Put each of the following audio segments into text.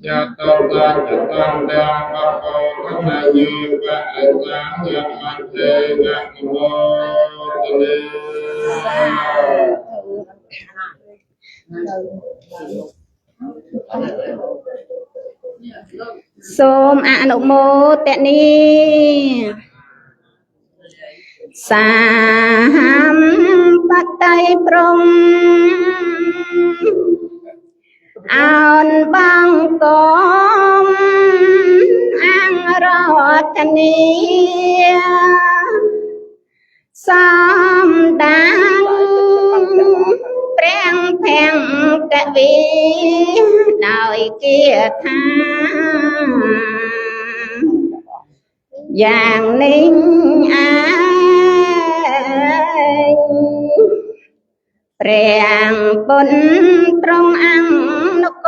ยะตังตังยะตังตังปะโกคะนายุปะอัจจังยะมันเตนะโมตุเตសូមអនុមោទនាសាមបតីព្រំអោនបងកងអង្គរតនីសំដាងព្រះភាំងកវីដោយគាថាយ៉ាងនេះឯងព្រះពុនត្រង់អង្គនគ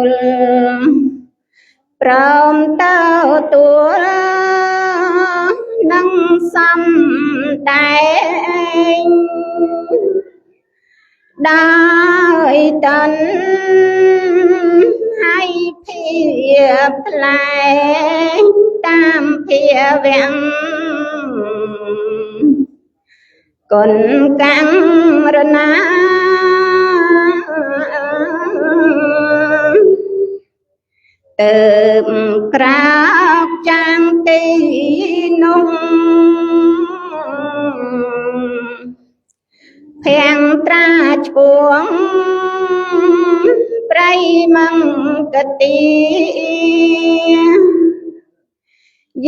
រព្រមទៅទួលនឹងសំដែងដោយតនឲ្យភាពផ្លែងតាមភាវៈគុណកាំរណាទើបក្រោកចាំងទីនោះភាំងត្រាឈួងប្រៃមង្គទី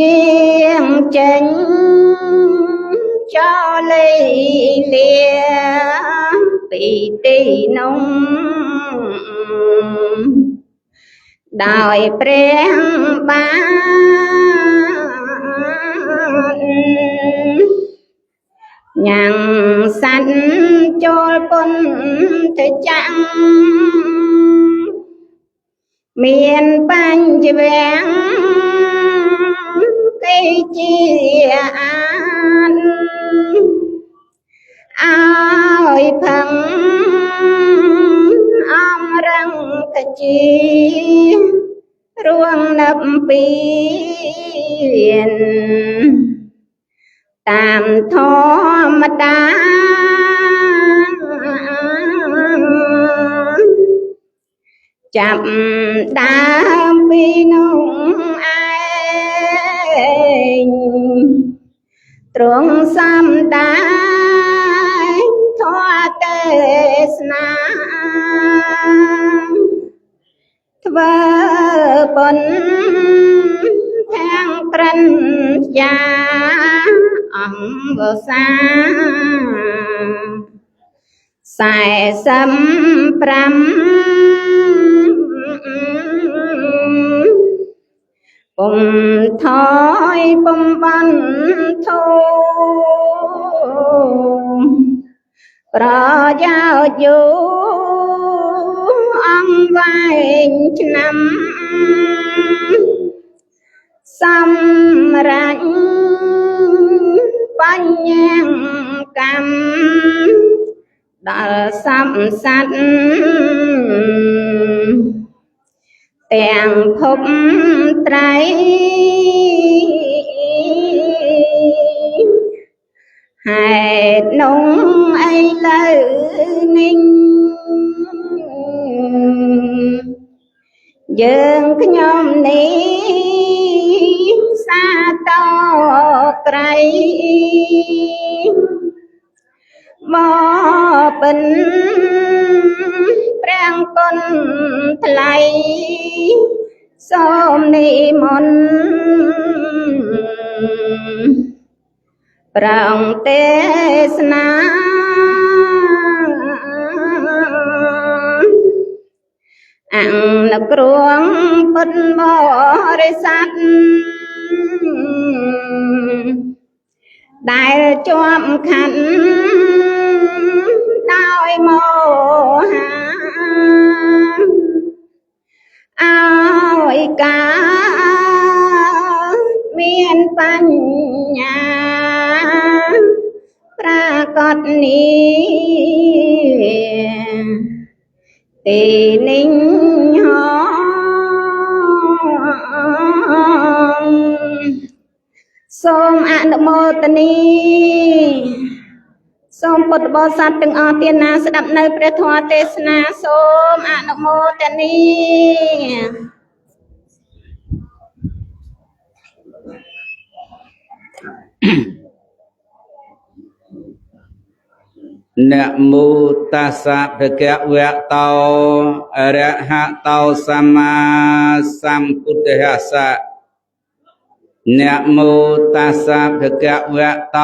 យាងចេញចោលេលាពីទីនោះដោយព្រះបានញ៉ាំងសាន់ចូលពុនទៅចាំងមានបញ្ញវាំងគេជាអានឲ្យផឹងអំរងកជារួងនឹកពីនតាមធម្មតាចាប់ដើមពីនោះឯងទ្រង់សំដែងធម៌ទេសនាធ្វើបុណ្យទាំងក្រឹនយ៉ាអង្គសា45ពុំថយពុំបានធូប្រយោជន៍យូរអង្គវែងឆ្នាំសម្រាប់បញ្ញកម្មដល់សំសត្វទាំងភពត្រៃហេតុនោះឥឡូវនេះយើងខ្ញុំនេះសាតក្រៃមកបិណ្ឌព្រះគុណថ្លៃសូមនិមន្តប្រងទេសនាអង្គនគ្រងពុទ្ធបរិស័ទដែលជាប់ខណ្ឌដោយមោហាឲ្យការមានបញ្ញាប្រាកដនេះ ទេនិញហងសូមអនុមោទនីសូមពុទ្ធបរិស័ទទាំងអស់ទានណាស្ដាប់នៅព្រះធម៌ទេសនាសូមអនុមោទនីนะโมตัสสะภะคะวะโตอะระหะโตสัมมาสัมพุทธัสสะนะโมตัสสะภะคะวะโต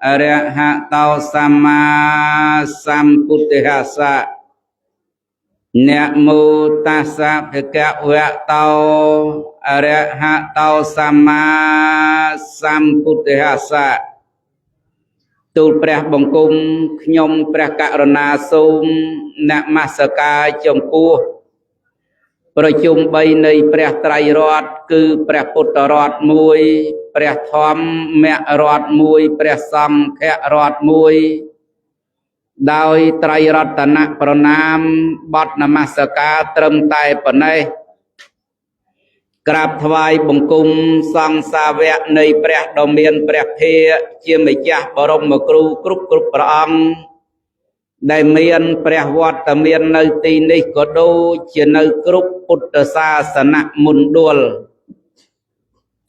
อะระหะโตสัมมาสัมพุทธัสสะนะโมตัสสะภะคะวะโตอะระหะโตสัมមាសម្ពុទ្ធស្សៈទូលព្រះបង្គំខ្ញុំព្រះករុណាសូមនមស្ការចំពោះប្រជុំ3នៃព្រះត្រៃរតន៍គឺព្រះពុទ្ធរតន៍1ព្រះធម្មរតន៍1ព្រះសង្ឃរតន៍1ដោយត្រៃរតនៈប្រណាមបទនមស្ការត្រឹមតែប៉ុណ្ណេះក្រាបថ្វាយបង្គំសង្ឃសាវកនៃព្រះដ៏មានព្រះភិក្ខជាម្ចាស់បរមគ្រូគ្រប់ព្រះអង្គដែលមានព្រះវត្តមាននៅទីនេះក៏ដូចជានៅគ្រប់ពុទ្ធសាសនមណ្ឌល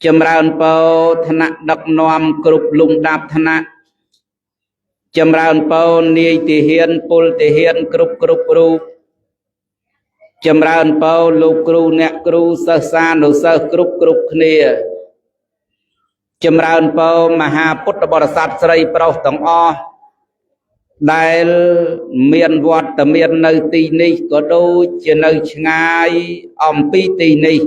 ចម្រើនពរថ្នាក់ដឹកនាំគ្រប់លំដាប់ថ្នាក់ចម្រើនពរនាយទាហានពលទាហានគ្រប់រូបចម្រើនពរលោកគ្រូអ្នកគ្រូសិស្សានុសិស្សគ្រប់គ្នាចម្រើនពរមហាពុទ្ធបរិស័ទស្រីប្រុសទាំងអស់ដែលមានវត្តមាននៅទីនេះក៏ដូចជានៅឆ្ងាយអំពីទីនេះ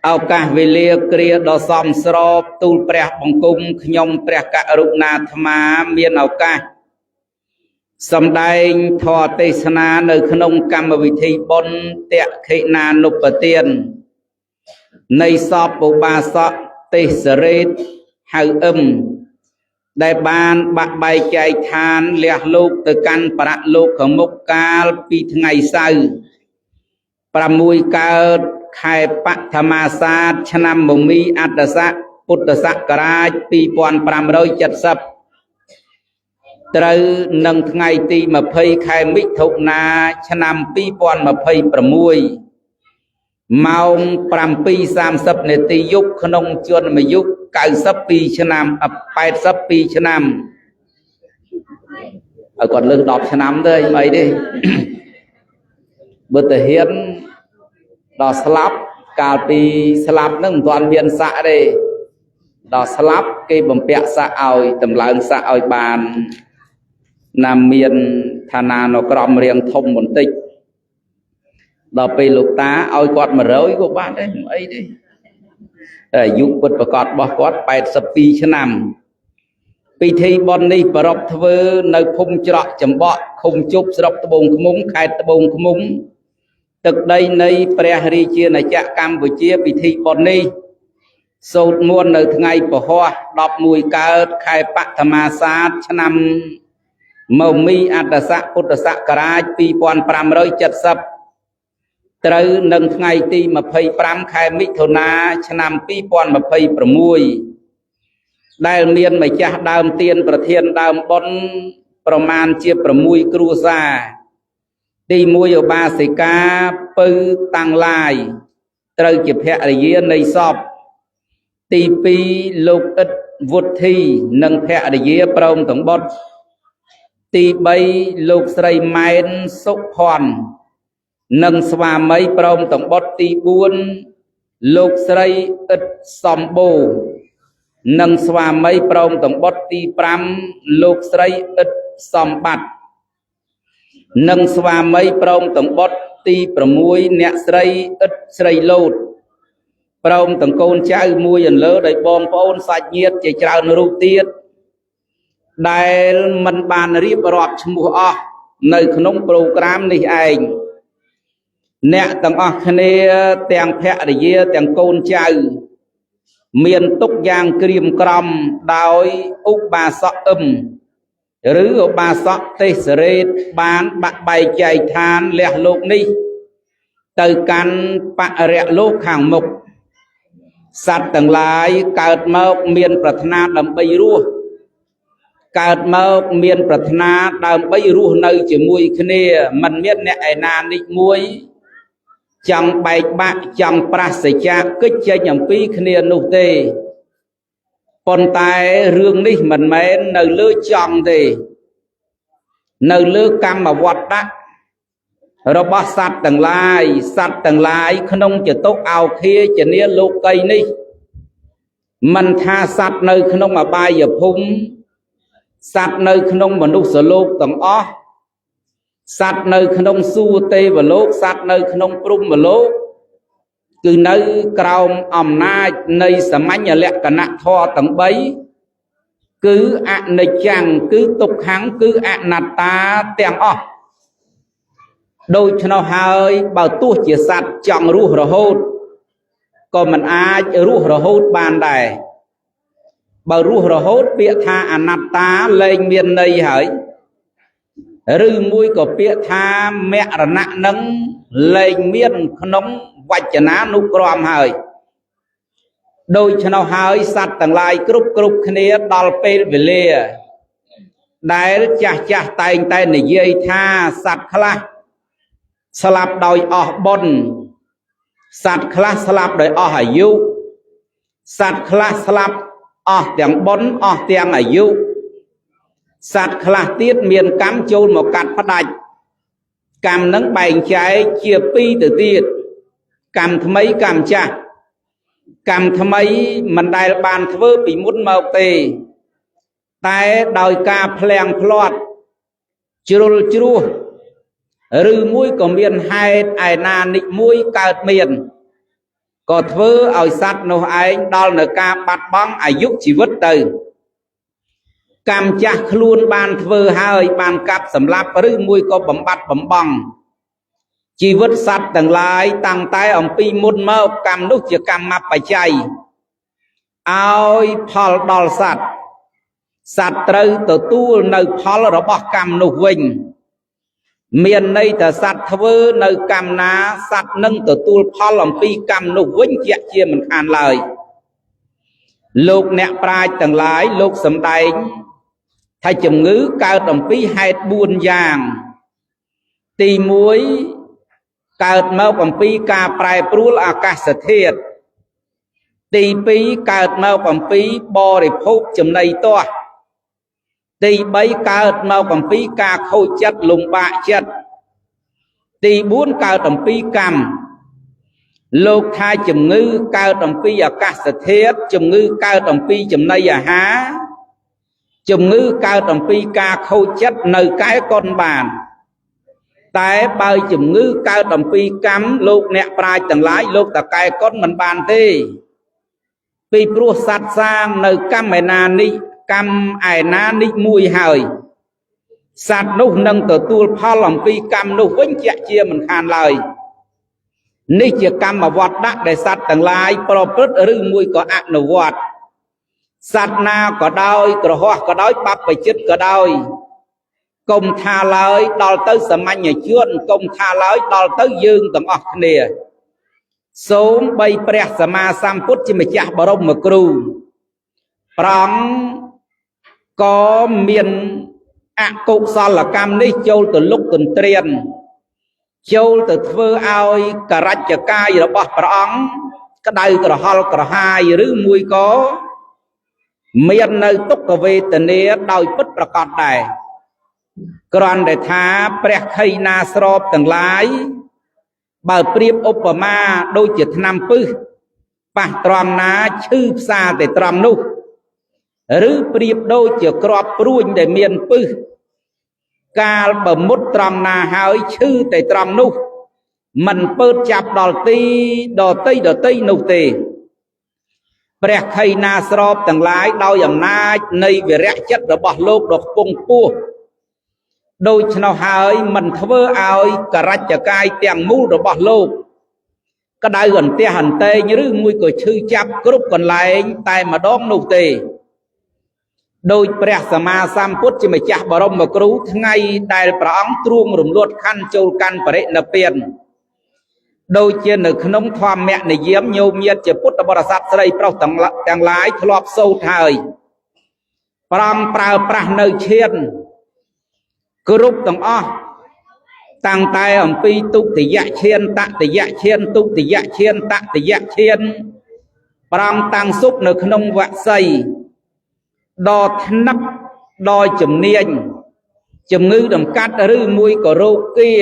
ឱកាសវេលាគ្រាដ៏សមស្របទូលព្រះបង្គំខ្ញុំព្រះករុណាអាត្មាមានឱកាសសម្ដែងធម៌ទេសនានៅក្នុងកម្មវិធីបុណ្យតក្ខិណានុប្បទាននៃសពឧបាសកទេសរេតហៅដែលបានបាក់បែកចែកឋានលះលោកទៅកាន់បរលោកខាងមុខកាលពីថ្ងៃសៅរ៍6កើតខែបឋមាសាទឆ្នាំមមីអត្តស័កពុទ្ធសករាជ2570ត្រូវនឹងថ្ងៃទី20ខែមិថុនាឆ្នាំ2026ម៉ោង 7:30 នាទីយប់ក្នុងជន្មាយុ92ឆ្នាំ82ឆ្នាំឲ្យគាត់លើក10ឆ្នាំទៅអីទេបើទៅហ៊ានដល់ស្លាប់កាលពីស្លាប់នឹងមិនទាន់មានស័ក្តិទេដល់ស្លាប់គេបំពាក់ស័ក្តិឲ្យតម្លើងស័ក្តិឲ្យបានណាមានឋានានុក្រមរៀងធំបន្តិចដល់ពេលលោកតាឲ្យគាត់100ក៏បានដែរមិនអីទេតែអាយុពិតប្រកបរបស់គាត់82ឆ្នាំពិធីបុណ្យនេះប្រពធ្វើនៅភូមិច្រកចំបក់ឃុំជប់ស្រុកត្បូងឃ្មុំខេត្តត្បូងឃ្មុំទឹកដីនៃព្រះរាជាណាចក្រកម្ពុជាពិធីបុណ្យនេះសូត្រមន្តនៅថ្ងៃពហុ11កើតខែបឋមាសាទឆ្នាំមមីអត្តស័កពុទ្ធសករាជ2570ត្រូវនឹងថ្ងៃទី25ខែមិថុនាឆ្នាំ2026ដែលមានម្ចាស់ដើមទានប្រធានដើមបុណ្យប្រមាណជា6គ្រួសារទី1ឧបាសិកាពៅតាំងឡាយត្រូវជាភរិយានៃសពទី2លោកអ៊ិតវុទ្ធីនិងភរិយាព្រមទាំងបុត្រទី3លោកស្រីម៉ែនសុភ័ណ្ឌនិងស្វាមីព្រមទាំងបុត្រទី4លោកស្រីអ៊ិតសំបូរនិងស្វាមីព្រមទាំងបុត្រទី5លោកស្រីអ៊ិតសំបត្តិនិងស្វាមីព្រមទាំងបុត្រទី6អ្នកស្រីអ៊ិតស្រីលូតព្រមទាំងកូនចៅមួយអន្លើដោយបងប្អូនសាច់ញាតិជាច្រើនរូបទៀតដែលមិនបានរៀបរាប់ឈ្មោះអស់នៅក្នុងប្រូក្រាមនេះឯងអ្នកទាំងអស់គ្នាទាំងភរិយាទាំងកូនចៅមានទុកយ៉ាងក្រៀមក្រំដោយឧបាសក ឬឧបាសកទេសរេតបានបាក់បែកចែកឋានលះលោកនេះទៅកាន់បរិយលោកខាងមុខសត្វទាំងឡាយកើតមកមានប្រាថ្នាដើម្បីរស់កើតមកមានប្រាថ្នាដើម្បីរស់នៅជាមួយគ្នាមិនមានអ្នកឯណានិចមួយចង់បែកបាក់ចង់ប្រសិជ្ជៈកិច្ចចេញអំពីគ្នានោះទេប៉ុន្តែរឿងនេះមិនមែននៅលើចង់ទេនៅលើកម្មវត្តៈរបស់សត្វទាំងឡាយក្នុងចតុអោគាចនាលោកីនេះមិនថាសត្វនៅក្នុងអបាយភូមិសត្វនៅក្នុងមនុស្សលោកទាំងអស់សត្វនៅក្នុងសួគ៌ទេវលោកសត្វនៅក្នុងព្រហ្មលោកគឺនៅក្រោមអំណាចនៃសមញ្ញលក្ខណៈធម៌ទាំង3គឺអនិច្ចំគឺទុក្ខំគឺអនត្តាទាំងអស់ដូច្នោះហើយបើទោះជាសត្វចង់រស់រហូតក៏មិនអាចរស់រហូតបានដែរបើរស់រហូតពាក្យថាអនត្តាលែងមានន័យហើយឬមួយក៏ពាក្យថាមរណៈនឹងលែងមានក្នុងវចនានុក្រមហើយដូច្នោះហើយសត្វទាំងឡាយគ្រប់គ្នាដល់ពេលវេលាដែលចាស់តែងតែនិយាយថាសត្វខ្លះស្លាប់ដោយអស់បុណ្យសត្វខ្លះស្លាប់ដោយអស់អាយុសត្វខ្លះស្លាប់អស់ទាំងបុណ្យអស់ទាំងអាយុសត្វខ្លះទៀតមានកម្មចូលមកកាត់ផ្ដាច់កម្មនឹងបែងចែកជា2ទៅទៀតកម្មថ្មីកម្មចាស់កម្មថ្មីមិនដែលបានធ្វើពីមុនមកទេតែដោយការភ្លាំងភ្លាត់ជ្រុលជ្រោះឬមួយក៏មានហេតុឯណានិចមួយកើតមានក៏ធ្វើឲ្យសត្វនោះឯងដល់នៅការបាត់បង់អាយុជីវិតទៅកម្មចាស់ខ្លួនបានធ្វើហើយបានកាប់សម្លាប់ឬមួយក៏បំបត្តិបំបង់ជីវិតសត្វទាំងឡាយតាំងតែអំពីមុនមកកម្មនោះជាកម្មបច្ច័យឲ្យផលដល់សត្វត្រូវទទួលនៅផលរបស់កម្មនោះវិញមានន័យថាសត្វធ្វើនៅកម្មណាសត្វនឹងទទួលផលអំពីកម្មនោះវិញជាមិនខានឡើយលោកអ្នកប្រាជ្ញទាំងឡាយលោកសម្ដែងថាជំងឺកើតអំពីហេតុ4យ៉ាងទី1កើតមកអំពីការប្រែប្រួលអាកាសធាតុទី2កើតមកអំពីបរិភោគចំណីទាស់ទី3កើតមកអំពីការខូចចិត្តលំបាកចិត្តទី4កើតអំពីកម្មលោកថាជំងឺកើតអំពីអាកាសធាតុជំងឺកើតអំពីចំណីអាហារជំងឺកើតអំពីការខូចចិត្តនៅកែកុនបានតែបើជំងឺកើតអំពីកម្មលោកអ្នកប្រាជ្ញទាំងឡាយលោកតកែកុនមិនបានទេពីព្រោះសត្វសាងនៅកម្មឯណានេះកម្មឯណានេះមួយហើយសត្វនោះនឹងទទួលផលអំពីកម្មនោះវិញជាមិនខានឡើយនេះជាកម្មវត្តៈដែលសត្វទាំងឡាយប្រព្រឹត្តឬមួយក៏អនុវត្តសត្វណាក៏ដោយក្រហោះក៏ដោយបព្វជិតក៏ដោយកុំថាឡើយដល់ទៅសាមញ្ញជនកុំថាឡើយដល់ទៅយើងទាំងអស់គ្នាសូមបីព្រះសម្មាសម្ពុទ្ធជាម្ចាស់បរមគ្រូប្រងក៏មានអកុសលកម្មនេះចូលទៅលុកទន្ទ្រានចូលទៅធ្វើឲ្យករច្ចកាយរបស់ព្រះអង្គក្តៅក្រហល់ក្រហាយឬមួយក៏មាននៅទុក្ខវេទនាដោយពិតប្រាកដដែរគ្រាន់តែថាព្រះខៃណាស្របទាំងឡាយបើប្រៀបឧបមាដូចជាថ្នាំពឹសប៉ះត្រង់ណាឈឺផ្សាតែត្រង់នោះឬប្រៀបដូចជាគ្រាប់ព្រួញដែលមានពឹសកាលបើមុតត្រង់ណាហើយឈឺតែត្រង់នោះមិនពើតចាប់ដល់ទីដតីនោះទេព្រះខៃណាស្របទាំងឡាយដោយអំណាចនៃវិរៈចិត្តរបស់លោកដ៏ខ្ពង់ខ្ពស់ដូច្នោះហើយមិនធ្វើឲ្យករច្ចកាយទាំងមូលរបស់លោកក្តៅអន្ទះអន្ទែងឬមួយក៏ឈឺចាប់គ្រប់កន្លែងតែម្ដងនោះទេ ដោយព្រះសម្មាសម្ពុទ្ធជាម្ចាស់បរមគ្រូថ្ងៃដែលព្រះអង្គទ្រង់រំលត់ខណ្ឌចូលកាន់បរិនិព្វានដូចជានៅក្នុងធម្មនិយមញោមញាតជាពុទ្ធបរិស័ទស្រីប្រុសទាំងឡាយធ្លាប់សូត្រហើយព្រះអង្គប្រើប្រាស់នៅឈានគ្រប់ទាំងអស់តាំងតែអំពីទុតិយឈានតតិយឈានទុតិយឈានតតិយឈានព្រះអង្គតាំងសុខនៅក្នុងវក្សីដ៏ថ្នឹកដ៏ជំនាញជំងឺដំកាត់ឬមួយក៏រោគា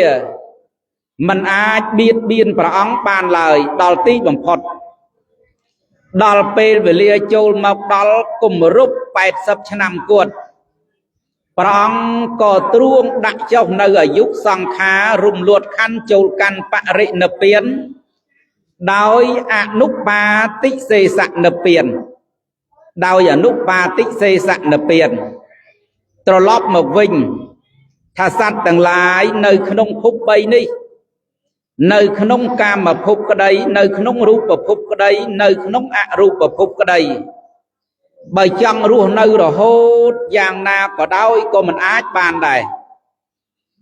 មិនអាចបៀតបៀនព្រះអង្គបានឡើយដល់ទីបំផុតដល់ពេលវេលាចូលមកដល់គម្រប់80ឆ្នាំគត់ព្រះអង្គក៏ទ្រង់ដាក់ចុះនៅអាយុសង្ខាររំលត់ខណ្ឌចូលកាន់បរិនិព្វានដោយអនុបាទិសេសនិព្វានដោយអនុបាទិសេសនិព្វានត្រឡប់មកវិញថាសត្វទាំងឡាយនៅក្នុងភព3នេះនៅក្នុងកាមភពក្តីនៅក្នុងរូបភពក្តីនៅក្នុងអរូបភពក្តីបើចង់រស់នៅរហូតយ៉ាងណាក៏ដោយក៏មិនអាចបានដែរ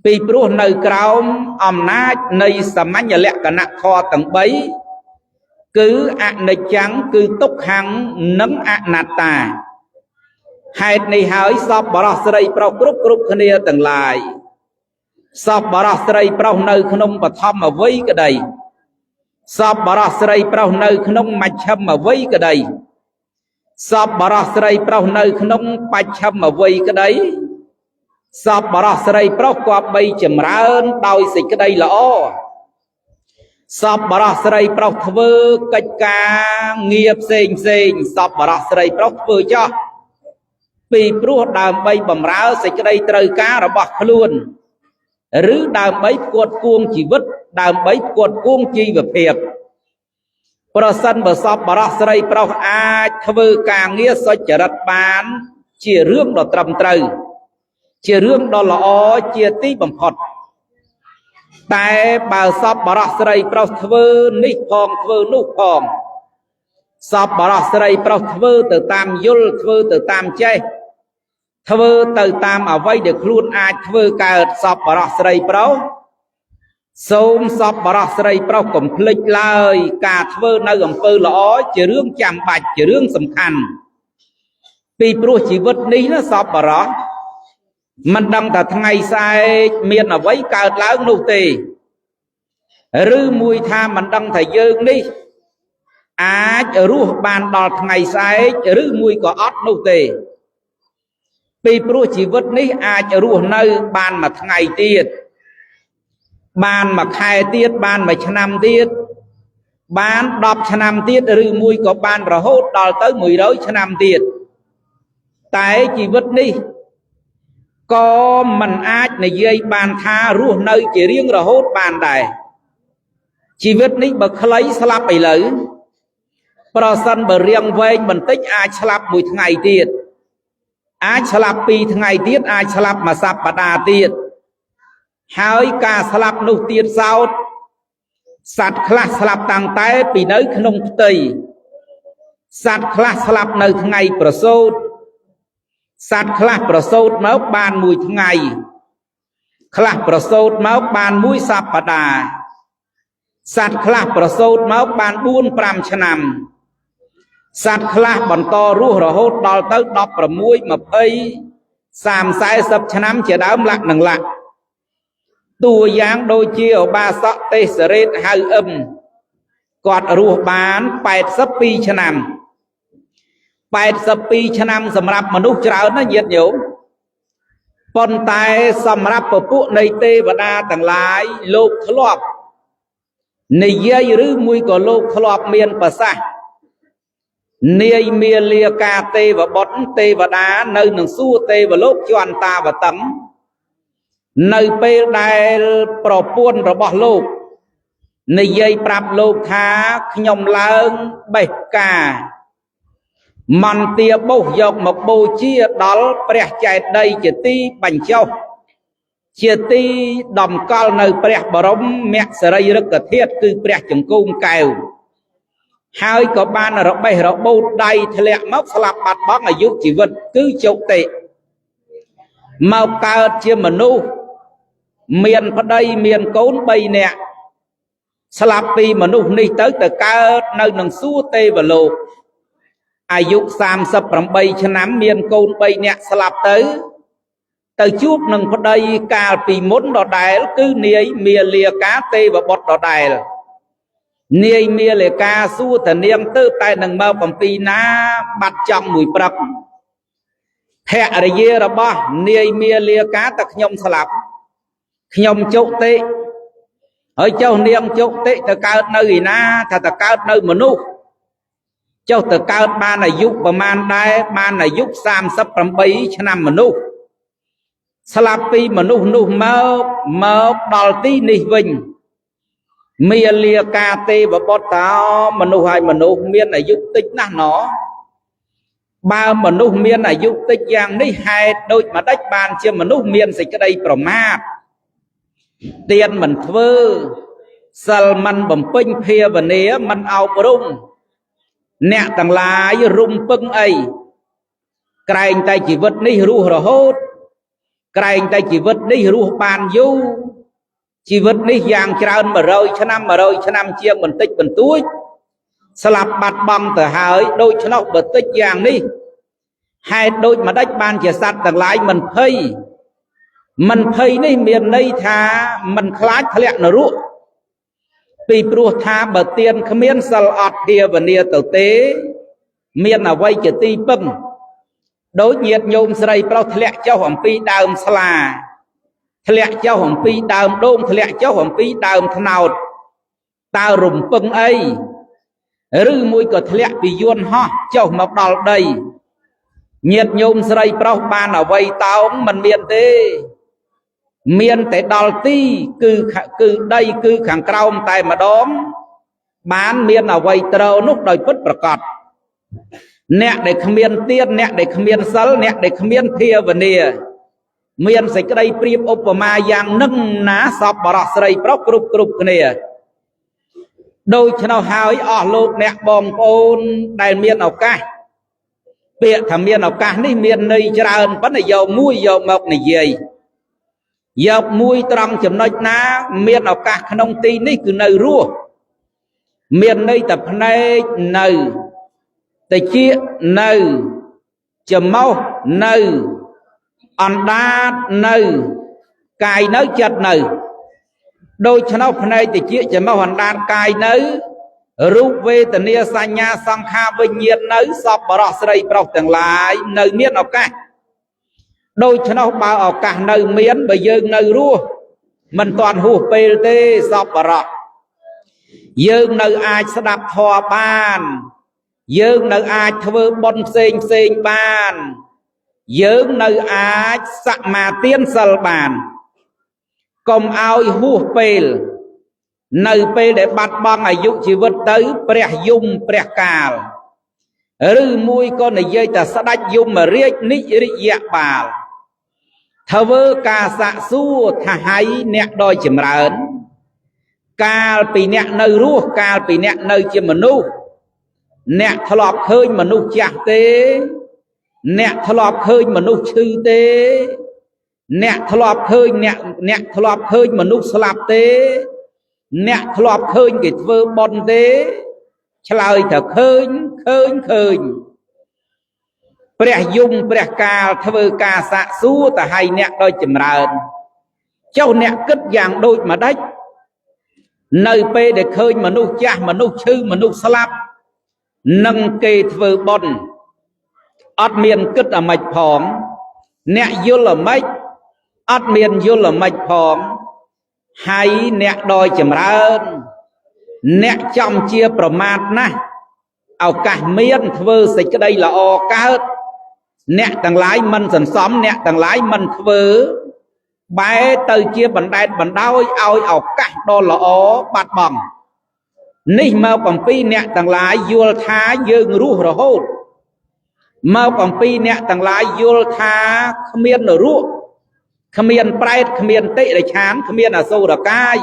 ពីព្រោះនៅក្រោមអំណាចនៃសមញ្ញលក្ខណៈធម៌ទាំង3គឺអនិច្ចំគឺទុក្ខំនិងអនត្តាហេតុនេះហើយសពបរោះស្រីប្រុសគ្រប់គ្នាទាំងឡាយសពបរោះស្រីប្រុសនៅក្នុងបឋមវ័យក្តីសពបរោះស្រីប្រុសនៅក្នុងមជ្ឈិមវ័យក្តីសពបរោះស្រីប្រុសនៅក្នុងបច្ឆិមវ័យក្តីសពបរោះស្រីប្រុសគប្បីចម្រើនដោយសេចក្តីល្អសពបរោះស្រីប្រុសធ្វើកិច្ចការងារផ្សេងសពបរោះស្រីប្រុសធ្វើចោះពីព្រោះដើម្បីបម្រើសេចក្តីត្រូវការរបស់ខ្លួនឬដើម្បីផ្គត់ផ្គង់ជីវិតដើម្បីផ្គត់ផ្គង់ជីវភាពប្រសិនបើសពបរោះស្រីប្រុសអាចធ្វើការងារសុចរិតបានជារឿងដ៏ត្រឹមត្រូវជារឿងដ៏ល្អជាទីបំផុតតែបើសពបរោះស្រីប្រុសធ្វើនេះផងធ្វើនោះផងសពបរោះស្រីប្រុសធ្វើទៅតាមយល់ធ្វើទៅតាមចេះធ្វើទៅតាមអ្វីដែលខ្លួនអាចធ្វើកើតសពបរោះស្រីប្រុសសូមសពបរោះស្រីប្រុសកុំភ្លេចឡើយការធ្វើនៅអំពើល្អជារឿងចាំបាច់ជារឿងសំខាន់ពីព្រោះជីវិតនេះណាសពបរោះមិនដឹងថាថ្ងៃស្អែកមានអ្វីកើតឡើងនោះទេឬមួយថាមិនដឹងថាយើងនេះអាចរស់បានដល់ថ្ងៃស្អែកឬមួយក៏អត់នោះទេពីព្រោះជីវិតនេះអាចរស់នៅបានមួយថ្ងៃទៀតបានមួយខែទៀតបានមួយឆ្នាំទៀតបាន10ឆ្នាំទៀតឬមួយក៏បានរហូតដល់ទៅ100ឆ្នាំទៀតតែជីវិតនេះក៏មិនអាចនិយាយបានថារស់នៅជារៀងរហូតបានដែរជីវិតនេះបើខ្លីស្លាប់ឥឡូវប្រសិនបើរៀងវែងបន្តិចអាចស្លាប់មួយថ្ងៃទៀតអាចស្លាប់2ថ្ងៃទៀតអាចស្លាប់មួយសប្តាហ៍ទៀតហើយការស្លាប់នោះទៀតសោតសត្វខ្លះស្លាប់តាំងតែពីនៅក្នុងផ្ទៃសត្វខ្លះស្លាប់នៅថ្ងៃប្រសូតសត្វខ្លះប្រសូតមកបានមួយថ្ងៃខ្លះប្រសូតមកបានមួយសប្តាហ៍សត្វខ្លះប្រសូតមកបាន4-5ឆ្នាំសត្វខ្លះបន្តរស់រហូតដល់ទៅ16 20 30 40ឆ្នាំជាដើមលក្ខនឹងលក្ខតួយ៉ាងដូចជាឧបាសកទេសរេតហៅអឹមគាត់រស់បាន82ឆ្នាំ82ឆ្នាំសម្រាប់មនុស្សច្រើនណាញាតិញោមប៉ុន្តែសម្រាប់ពពួកនៃទេវតាទាំងឡាយលោកធ្លាប់និយាយឬមួយក៏លោកធ្លាប់មានប្រសាសន៍នាយមាលាកាទេវបុត្រទេវតានៅនឹងសួគ៌ទេវលោកជន្តាវតឹងនៅពេលដែលប្រពន្ធរបស់លោកនិយាយប្រាប់លោកថាខ្ញុំឡើងបេះផ្កាមន្ទាបុស្សយកមកបូជាដល់ព្រះចេតិយជាទីបញ្ចុះជាទីតម្កល់នៅព្រះបរមមក្សរីរិកធាតុគឺព្រះចង្គោមកែវ ហើយក៏បានរបេះរបូតដៃធ្លាក់មកស្លាប់បាត់បង់អាយុជីវិតគឺជោគតិមកកើតជាមនុស្សមានប្តីមានកូន3នាក់ស្លាប់ពីមនុស្សនេះទៅកើតនៅនឹងសួគ៌ទេវលោកអាយុ38ឆ្នាំមានកូន3នាក់ស្លាប់ទៅជួបនឹងប្តីកាលពីមុនដដែលគឺនាយមាលាកាទេវបុត្រដដែលនាយមាលាកាសួរតនាងទៅតែនឹងមកអំពីណាបាត់ចំមួយព្រឹកភរិយារបស់នាយមាលាកាតែខ្ញុំស្លាប់ខ្ញុំជោគតិហើយចុះនាងជោគតិទៅកើតនៅឯណាថាទៅកើតនៅមនុស្សចុះទៅកើតបានអាយុប្រមាណដែរបានអាយុ38ឆ្នាំមនុស្សស្លាប់ពីមនុស្សនោះមកដល់ទីនេះវិញមាលាកាទេវបុត្រតើមនុស្សហើយមនុស្សមានអាយុតិចណាស់ណោះបើមនុស្សមានអាយុតិចយ៉ាងនេះហេតុដូចម្ដេចបានជាមនុស្សមានសេចក្តីប្រមាទទានមិនធ្វើសិលមិនបំពេញភាវនាមិនអប់រំអ្នកទាំងឡាយរុំពឹងអីក្រែងតែជីវិតនេះរស់រហូតក្រែងតែជីវិតនេះរស់បានយូរជីវិតនេះយ៉ាងច្រើន100ឆ្នាំជាងបន្តិចបន្តួចស្លាប់បាត់បង់ទៅហើយដូច្នោះបើតិចយ៉ាងនេះហេតុដូចម្ដេចបានជាសត្វទាំងឡាយមិនភ័យនេះមានន័យថាមិនខ្លាចធ្លាក់នរកពីព្រោះថាបើទានគ្មានសិលអត់ភាវនាទៅទេមានអ្វីជាទីពឹងដូចញាតិញោមស្រីប្រុសធ្លាក់ចុះអំពីដើមស្លាធ្លាក់ចុះអំពីដើមដូងធ្លាក់ចុះអំពីដើមត្នោតតើរំពឹងអីឬមួយក៏ធ្លាក់ពីយន្តហោះចុះមកដល់ដីញាតិញោមស្រីប្រុសបានអ្វីតោងមិនមានទេមានតែដល់ទីគឺដីគឺខាងក្រោមតែម្ដងបានមានអ្វីត្រូវនោះដោយពិតប្រាកដអ្នកដែលគ្មានទានអ្នកដែលគ្មានសិលអ្នកដែលគ្មានភាវនាមានសេចក្តីប្រៀបឧបមាយ៉ាងនឹងណាសពបរោះស្រីប្រុសគ្រប់គ្នាដូច្នោះហើយអស់លោកអ្នកបងប្អូនដែលមានឱកាសពាក្យថាមានឱកាសនេះមានន័យច្រើនប៉ុន្តែយកមកនិយាយយកមួយត្រង់ចំណុចណាមានឱកាសក្នុងទីនេះគឺនៅរស់មានន័យតែភ្នែកនៅតិចនៅច្រមុះនៅអណ្ដាតនៅកាយនៅចិត្តនៅដូច្នោះភ្នែកតិចច្រមុះអណ្ដាតកាយនៅរូបវេទនាសញ្ញាសង្ខារវិញ្ញាណនៅសពបរោះស្រីប្រុសទាំងឡាយនៅមានឱកាសដូច្នោះបើឱកាសនៅមានបើយើងនៅរស់មិនទាន់ហួសពេលទេសពបរោះយើងនៅអាចស្ដាប់ធម៌បានយើងនៅអាចធ្វើបុណ្យផ្សេងបានយើងនៅអាចសមាទានសិលបានកុំឲ្យហួសពេលនៅពេលដែលបាត់បង់អាយុជីវិតទៅព្រះយមព្រះកាលឬមួយក៏និយាយតែស្ដេចយមរាជនិរិយបាលធ្វើការសាកសួរថាហើយអ្នកដ៏ចម្រើនកាលពីអ្នកនៅរស់កាលពីអ្នកនៅជាមនុស្សអ្នកធ្លាប់ឃើញមនុស្សចាស់ទេអ្នកធ្លាប់ឃើញមនុស្សឈឺទេអ្នកធ្លាប់ឃើញអ្នកធ្លាប់ឃើញមនុស្សស្លាប់ទេអ្នកធ្លាប់ឃើញគេធ្វើបុណ្យទេឆ្លើយថាឃើញព្រះយមព្រះកាលធ្វើការសាកសួរទៅឲ្យអ្នកដ៏ចម្រើនចុះអ្នកគិតយ៉ាងដូចម្ដេចនៅពេលដែលឃើញមនុស្សចាស់មនុស្សឈឺមនុស្សស្លាប់នឹងគេធ្វើបុណ្យអត់មានគិតអាម៉េចផងអ្នកយល់អាម៉េចអត់មានយល់អាម៉េចផងហើយអ្នកដ៏ចម្រើនអ្នកចំជាប្រមាទណាស់ឱកាសមានធ្វើសេចក្តីល្អកើតអ្នកទាំងឡាយមិនសន្សំអ្នកទាំងឡាយមិនធ្វើបែរទៅជាបណ្ដែតបណ្ដោយឲ្យឱកាសដ៏ល្អបាត់បង់នេះមកអំពីអ្នកទាំងឡាយយល់ថាយើងរស់រហូតមកអំពីអ្នកទាំងឡាយយល់ថាគ្មាននរកគ្មានប្រែតគ្មានតិរិឆានគ្មានអសុរកាយ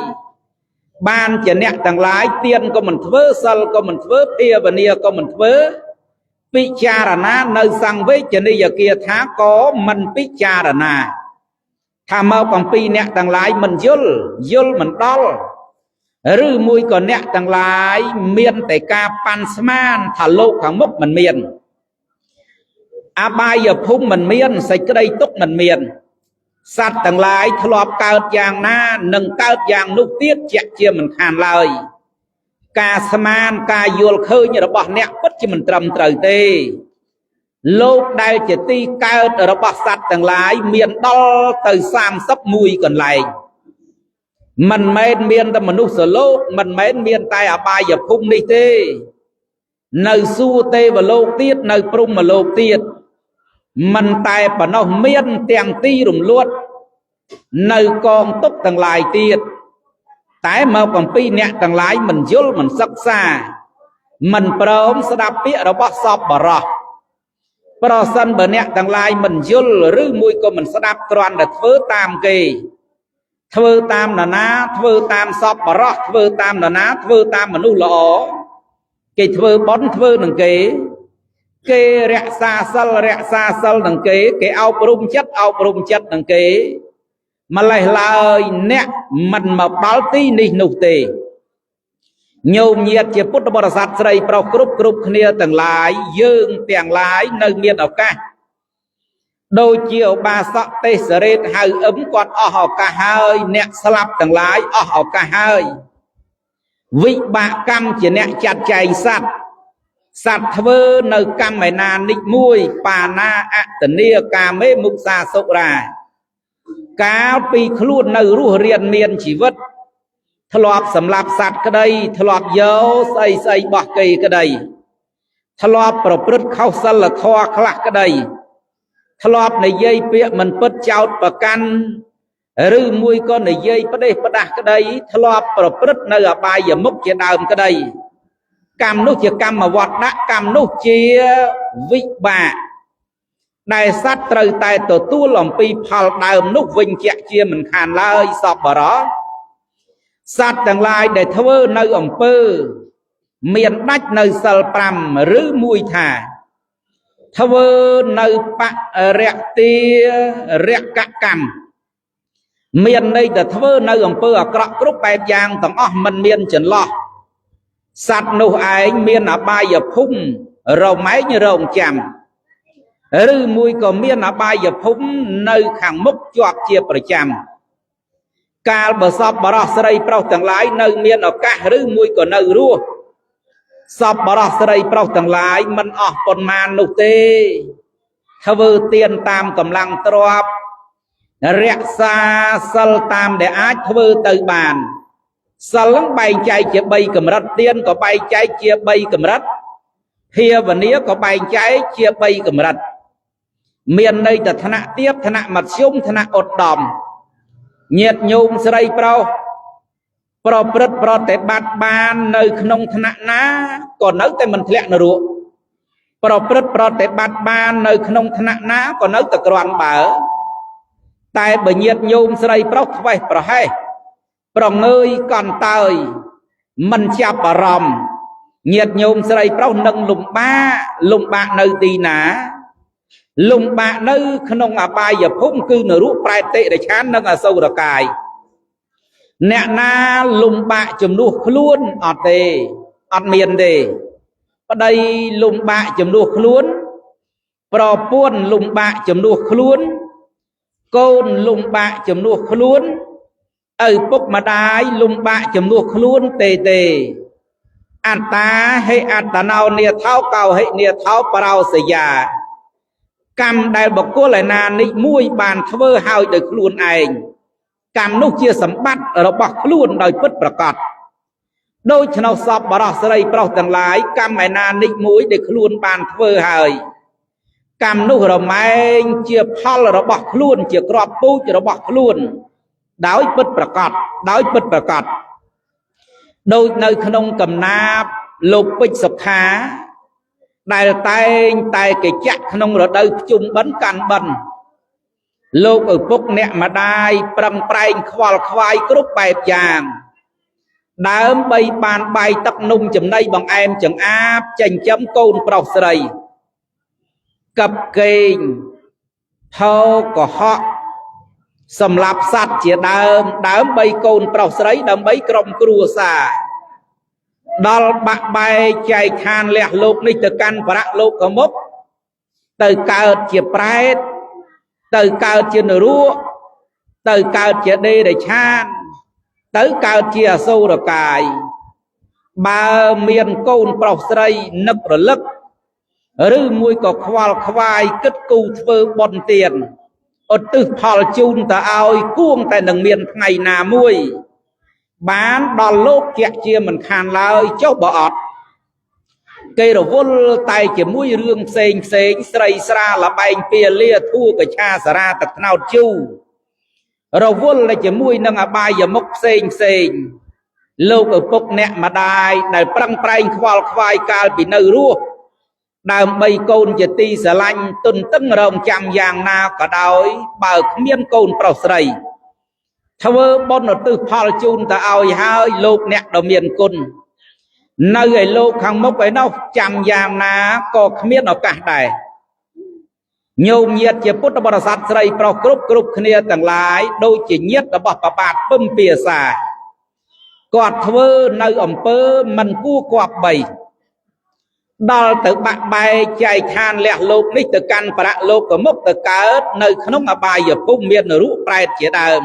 ban chỉ nẹt tàng lái tiền có mình thưa sal có mình thưa pia và nia có mình thưa Picharana nơi sang với chỉ này giờ kia thá có mình Picharana tham mơ bằng pi nẹt tàng lái mình dul mình đo rư mùi còn nẹt tàng lái miền tại ca pan sman thả lô kháng mốc mình miền Abai giờ phung mình miền xây cái đây túc mình miền sát tàng lái thọ lọp cao giang na nâng cao giang nút tiết chạy chia mình khàn lời ca sman ca yul khơi như là bọt nẹt bất chi mình trầm trời tê lô đây chỉ ti cao ở đó bọt sát tàng lái miền đo từ sam sắp mùi còn lại mình men miền ta mình nút sờ lô mình men miền tai Abai giờ phung đi tê nơi su tê và lô tiết nơi prum mà lô tiết mình tai bà nó miên tiền ti rùm luôn nơi con túc tầng lại tiệt tái mơ bằng pi nẹt tầng lái mình dối mình sắc xa mình prôm sẽ đạp phía đó bó sọp bà rọ pro sân bà nẹt tầng lái mình dối rư mùi của mình sẽ đạp toàn là thơ tam kỳ thơ tam là ná thơ tam sọp bà rọ thơ tam là ná thơ tam mà nụ lỗ kỳ thơ bón thơ nâng kế kê rẽ xa sal đằng kế cái ao prum chất đằng kế mà lại lời nè mình mà báo tí đi nụ tề nhiều nhiệt chỉ phút bò sát sợi pro group kia tầng lái dương tiền lái nơi miền ở ca đôi chiều ba sọ tê sợi hơi ấm còn ở cả hơi nè slap tầng lái ở cả hơi vị bạ cam chỉ nè chặt chạy sát thơ nơi cam mày na nịch mùi pa na ạ tần nia ca mê mục xa sốc ra cá pi khluôn nơi rùa riêng miền chỉ vất thọ lọp sầm lạp sạt cái đây thọ lọp dấu xây bọc cây cái đây thọ lọp bờ prut khâu sân là thoa khạc cái đây thọ lọp này dây pịa mình bứt cháo bờ căn rư mùi con này dây bứt đây bứt đạc cái đây thọ lọp bờ prut nơi ở bài giờ mốc trên đàm cái đây cam nút chỉ cam mà vọt đã cam nút chia vị bà đại sát trời tài tổ tu lòng pi phal đàm nút vinh chạy chia mình khàn lời sọp vào đó sát tầng lai để thơ nơi ổng pơ miền đách nơi sal pram rứ mùi thả thơ nơi bạc rẹc tia rẹc cạ cằm miền đây để thơ nơi ổng pơ ở cọ group bẹp giang tầng mình miền trần lo sát nụ anh miền ở Abai giờ phung rầu máy như rồng chạm rư mùi có miền ở Abai giờ phung nơi khẳng mốc chọp chia bởi chạm ca bờ sọp bà rọ sợi prau tầng lái nơi miền ở cả rư mùi có nơi rùa sọp bà rọ sợi prau tầng lái mình ở còn màn nụ tê thơ tiền tam cầm lăng trọp rẹc xa sal tam để ách thơ từ bàn sal bay chạy chia bay cầm rắt tiên có bay chạy chia bay cầm rắt hia và nía có bay chạy chia bay cầm rắt miền đây là thana tiếp thana mặt xung thana ột đòn nhiệt nhung sợi pro te bát ban nơi khung thana ná còn nấu tay mình lẹ nở ruộng pro te bát ban nơi khung thana ná còn nấu tập đoàn bảo tại bởi nhiệt nhung sợi vậy pro hay pro ngơi còn tơi mình chạp ở ròm nhiệt nhung sợi nâng lùng ba nơi tì ná lùng bạ nơi khung Abai giờ phung cư nở ruộng prai tệ để chán nâng ở sâu đỏ cài nè na lùng bạ chùm nuốt luôn ọt tề ọt miền tề ở đây lùng bạ chùm nuốt luôn pro buôn lùng bạ chùm nuốt luôn côn lùng bạ chùm nuốt luôn ở bốc mà đái lùng bạ chùm nuốt luôn tề tề an ta hay an ta nào nia tháo cầu hay nia tháo parao sợi già cam đại bậc cô lại nà nị mùi bàn thơ hào được luôn ảnh cam nút chia sắm bắt ở đó bậc luôn đời bất bậc cọt đôi chân nào sọp bà rọ sợi bảo tầng lái cam mày nà nị mũi được luôn bàn thơ hào cam nút rồi mày chia phal ở đó bậc luôn chia crop pu chia đó bậc luôn đói bất bậc cọt đôi nơi khung cầm nạp lục bích sập thá đại tay cái chắc không rồi đây chung bấn càn bần lục ở bốc nẹ mà đai prang khoai group bài chàng ដើម្បីបានបាយទឹកនំចំណីបង្អែមចង្អាបចិញ្ចឹមកូនប្រុសស្រីកັບកេងថោកុហកសម្រាប់សត្វជាដើមដើម្បីកូនប្រុសស្រីដើម្បីក្រុមគ្រួសារដល់បាក់បែកចែកឋានលះលោកនេះទៅកាន់បរៈលោកមុខទៅកើតជាប្រែតទៅកើតជានរកទៅកើតជាដេរឆានទៅកើតជាអសូរកាយបើមានកូនប្រុសស្រីនឹករលឹកឬមួយក៏ខ្វល់ខ្វាយគិតគូរធ្វើបុណ្យទានឧទ្ទិសផលជូនទៅឲ្យគួងតែនឹងមានថ្ងៃណាមួយបានដល់លោកជាជាមិនខានឡើយចុះបើអត់គេរវល់តែជាមួយរឿងផ្សេងស្រីស្រាលបែងពាលាធួកឆាសារាទឹកថ្នោតជូរវល់តែជាមួយនឹងអបាយមុខផ្សេងលោកឪពុកអ្នកម្ដាយដែលប្រឹងប្រែងខ្វល់ខ្វាយកាលពីនៅរស់ដើម្បីកូនជាទីស្រឡាញ់ទុនតឹងរងចាំយ៉ាងណាក៏ដោយបើគ្មានកូនប្រុសស្រីធ្វើបុណ្យឧទ្ទិសផលជូនទៅឲ្យហើយលោកអ្នកដ៏មានគុណនៅឯលោកខាងមុខឯនោះចាំយ៉ាងណាក៏គ្មានឱកាសដែរញោមញាតិជាពុទ្ធបរិស័ទស្រីប្រុសគ្រប់គ្នាទាំងឡាយដូចជាញាតិរបស់ប្របាទពឹមភាសាគាត់ធ្វើនៅអំពើមិនគួរគប្បីដល់ទៅបាក់បែកចែកឋានលះលោកនេះទៅកាន់បរៈលោកមុខទៅកើតនៅក្នុងអបាយភូមិមាននរកប្រែតជាដើម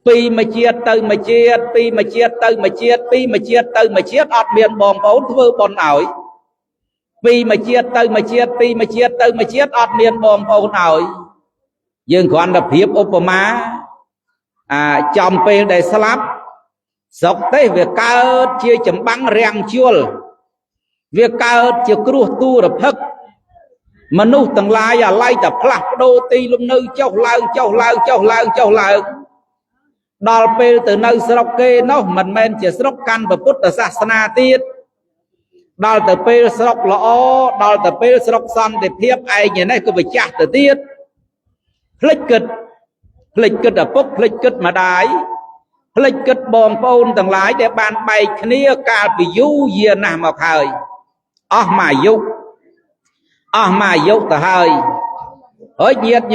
ពីមួយជាតិទៅមួយជាតិពីមួយជាតិទៅមួយជាតិពីមួយជាតិទៅមួយជាតិអត់មានបងប្អូនធ្វើបុណ្យឲ្យពីមួយជាតិទៅមួយជាតិពីមួយជាតិទៅមួយជាតិអត់មានបងប្អូនឲ្យយើងគ្រាន់តែប្រៀបឧបមាចំពេលដែលស្លាប់ស្រុកទេវាកើតជាចម្បាំងរាំងជលវាកើតជាគ្រោះទូរភិក្សមនុស្សទាំងឡាយអាឡ័យតែផ្លាស់ប្ដូរទីលំនៅចុះឡើងដល់ពេលទៅនៅស្រុកគេនោះមិនមែនជាស្រុកកាន់ពុទ្ធសាសនាទៀតដល់ទៅពេលស្រុកល្អដល់ទៅពេលស្រុកសន្តិភាពឯងនេះក៏វាចាស់ទៅទៀតភ្លេចគិតឪពុកភ្លេចគិតម្ដាយភ្លេចគិតបងប្អូនទាំងឡាយដែលបានបែកគ្នាកាលពីយូរយារណាស់មកហើយអស់មួយអាយុទៅហើយញាតិ